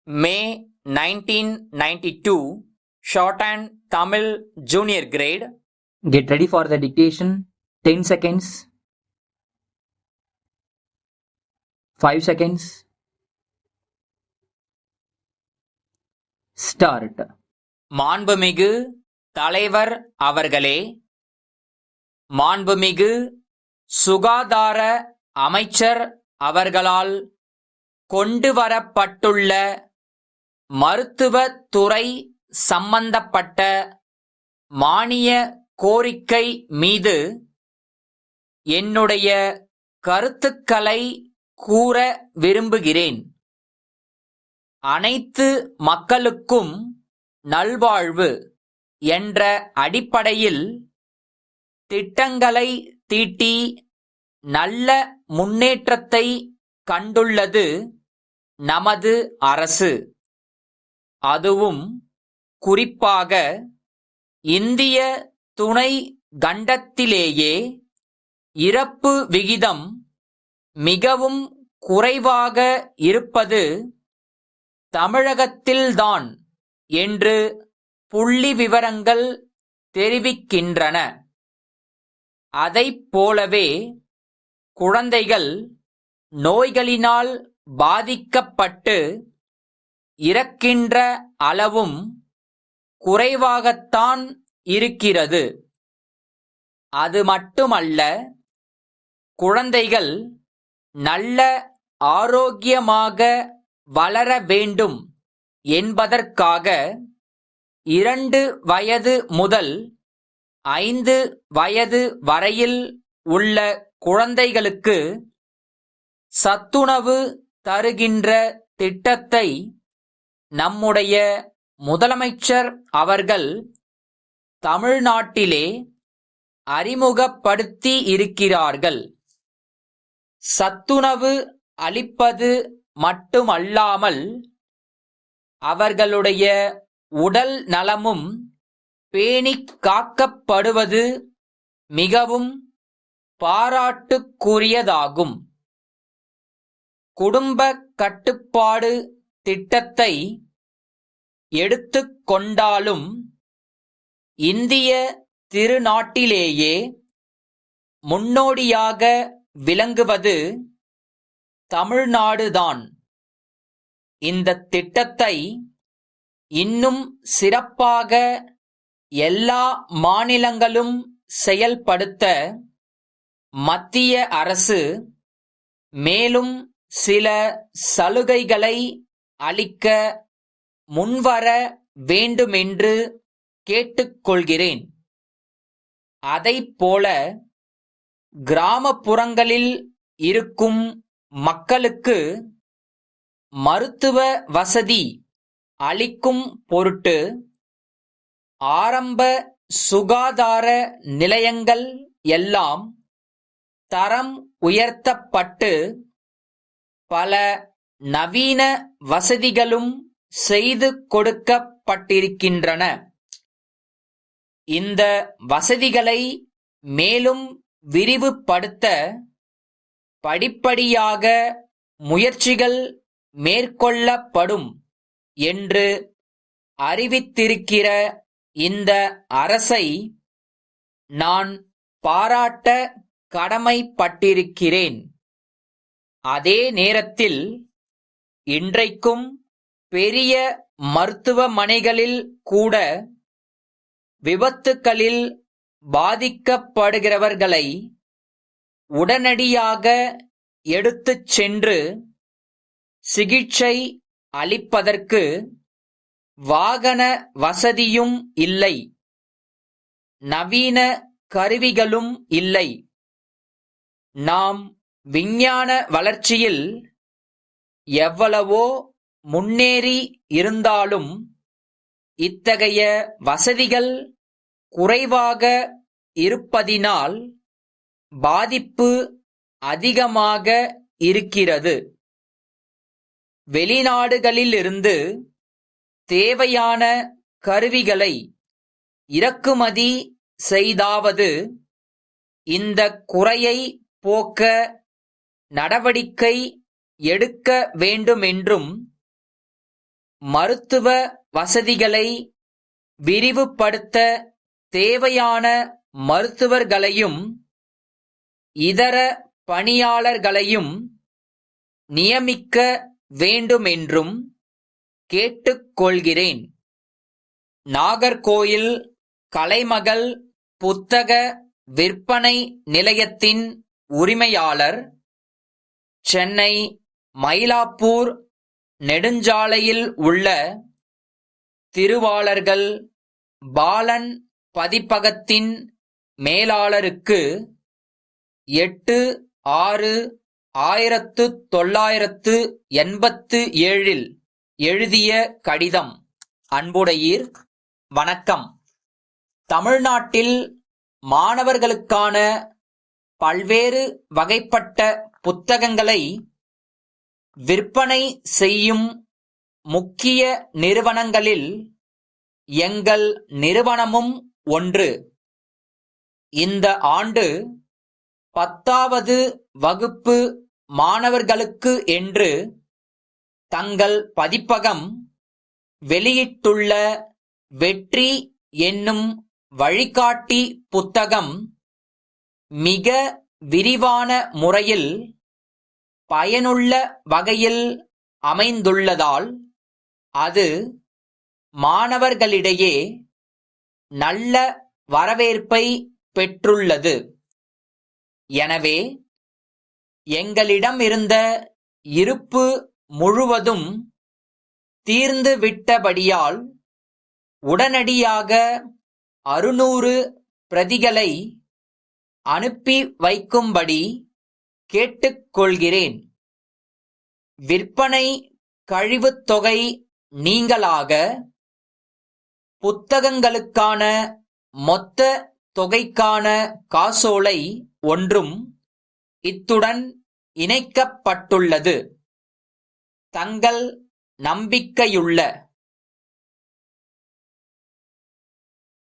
May 1992, Shorthand Tamil Junior Grade. Get ready for the dictation. 10 seconds. 5 seconds. Start. மாண்புமிகு தலைவர் அவர்களே, மாண்புமிகு சுகாதார அமைச்சர் அவர்களால் கொண்டுவரப்பட்டுள்ள மருத்துவத் துறை சம்பந்தப்பட்ட மானிய கோரிக்கை மீது என்னுடைய கருத்துக்களை கூற விரும்புகிறேன். அனைத்து மக்களுக்கும் நல்வாழ்வு என்ற அடிப்படையில் திட்டங்களை தீட்டி நல்ல முன்னேற்றத்தை கண்டுள்ளது நமது அரசு. அதுவும் குறிப்பாக இந்திய துணை கண்டத்திலேயே இறப்பு விகிதம் மிகவும் குறைவாக இருப்பது தமிழகத்தில்தான் என்று புள்ளிவிவரங்கள் தெரிவிக்கின்றன. அதைப் போலவே குழந்தைகள் நோய்களினால் பாதிக்கப்பட்டு இறக்கின்ற அளவும் குறைவாகத்தான் இருக்கிறது. அது மட்டுமல்ல, குழந்தைகள் நல்ல ஆரோக்கியமாக வளர வேண்டும் என்பதற்காக 2 வயது முதல் 5 வயது வரையில் உள்ள குழந்தைகளுக்கு சத்துணவு தருகின்ற திட்டத்தை நம்முடைய முதலமைச்சர் அவர்கள் தமிழ்நாட்டிலே அறிமுகப்படுத்தி இருக்கிறார்கள். சத்துணவு அளிப்பது மட்டுமல்லாமல் அவர்களுடைய உடல் நலமும் பேணிக் காக்கப்படுவது மிகவும் பாராட்டுக்குரியதாகும். குடும்ப கட்டுப்பாடு திட்டத்தை எடுத்துக் கொண்டாலும் இந்திய திருநாட்டிலேயே முன்னோடியாக விளங்குவது தமிழ்நாடுதான். இந்த திட்டத்தை இன்னும் சிறப்பாக எல்லா மாநிலங்களும் செயல்படுத்த மத்திய அரசு மேலும் சில சலுகைகளை அளிக்க முன்வர வேண்டுமென்று கேட்டுக்கொள்கிறேன். அதைப்போல கிராமப்புறங்களில் இருக்கும் மக்களுக்கு மருத்துவ வசதி அளிக்கும் பொருட்டு ஆரம்ப சுகாதார நிலையங்கள் எல்லாம் தரம் உயர்த்தப்பட்டு பல நவீன வசதிகளும் செய்து கொடுக்கப்பட்டிருக்கின்றன. இந்த வசதிகளை மேலும் விரிவுபடுத்த படிப்படியாக முயற்சிகள் மேற்கொள்ளப்படும் என்று அறிவித்திருக்கிற இந்த அரசை நான் பாராட்ட கடமைப்பட்டிருக்கிறேன். அதே நேரத்தில் இன்றைக்கும் பெரிய மருத்துவமனைகளில் கூட விபத்துக்களில் பாதிக்கப்படுகிறவர்களை உடனடியாக எடுத்துச் சென்று சிகிச்சை அளிப்பதற்கு வாகன வசதியும் இல்லை, நவீன கருவிகளும் இல்லை. நாம் விஞ்ஞான வளர்ச்சியில் எவ்வளவோ முன்னேறி இருந்தாலும் இத்தகைய வசதிகள் குறைவாக இருப்பதினால் பாதிப்பு அதிகமாக இருக்கிறது. வெளிநாடுகளிலிருந்து தேவையான கருவிகளை இறக்குமதி செய்தாவது இந்த குறையை போக்க நடவடிக்கை எடுக்க வேண்டுமென்றும் மருத்துவ வசதிகளை விரிவுபடுத்த தேவையான மருத்துவர்களையும் இதர பணியாளர்களையும் நியமிக்க வேண்டுமென்றும் கேட்டுக்கொள்கிறேன். நாகர்கோயில் கலைமகள் புத்தக விற்பனை நிலையத்தின் உரிமையாளர், சென்னை மயிலாப்பூர் நெடுஞ்சாலையில் உள்ள திருவாளர்கள் பாலன் பதிப்பகத்தின் மேலாளருக்கு 8/6/1987 எழுதிய கடிதம். அன்புடையீர், வணக்கம். தமிழ்நாட்டில் மாணவர்களுக்கான பல்வேறு வகைப்பட்ட புத்தகங்களை விற்பனை செய்யும் முக்கிய நிறுவனங்களில் எங்கள் நிறுவனமும் ஒன்று. இந்த ஆண்டு 10வது வகுப்பு மாணவர்களுக்கு என்று தங்கள் பதிப்பகம் வெளியிட்டுள்ள வெற்றி என்னும் வழிகாட்டி புத்தகம் மிக விரிவான முறையில் பயனுள்ள வகையில் அமைந்துள்ளதால் அது மாணவர்களிடையே நல்ல வரவேற்பை பெற்றுள்ளது. எனவே எங்களிடமிருந்த இருப்பு முழுவதும் தீர்ந்துவிட்டபடியால் உடனடியாக 600 பிரதிகளை அனுப்பி வைக்கும்படி கேட்டுக்கொள்கிறேன். விற்பனை கழிவுத் தொகை நீங்கலாக புத்தகங்களுக்கான மொத்த தொகைக்கான காசோலை ஒன்றும் இத்துடன் இணைக்கப்பட்டுள்ளது. தங்கள் நம்பிக்கையுள்ள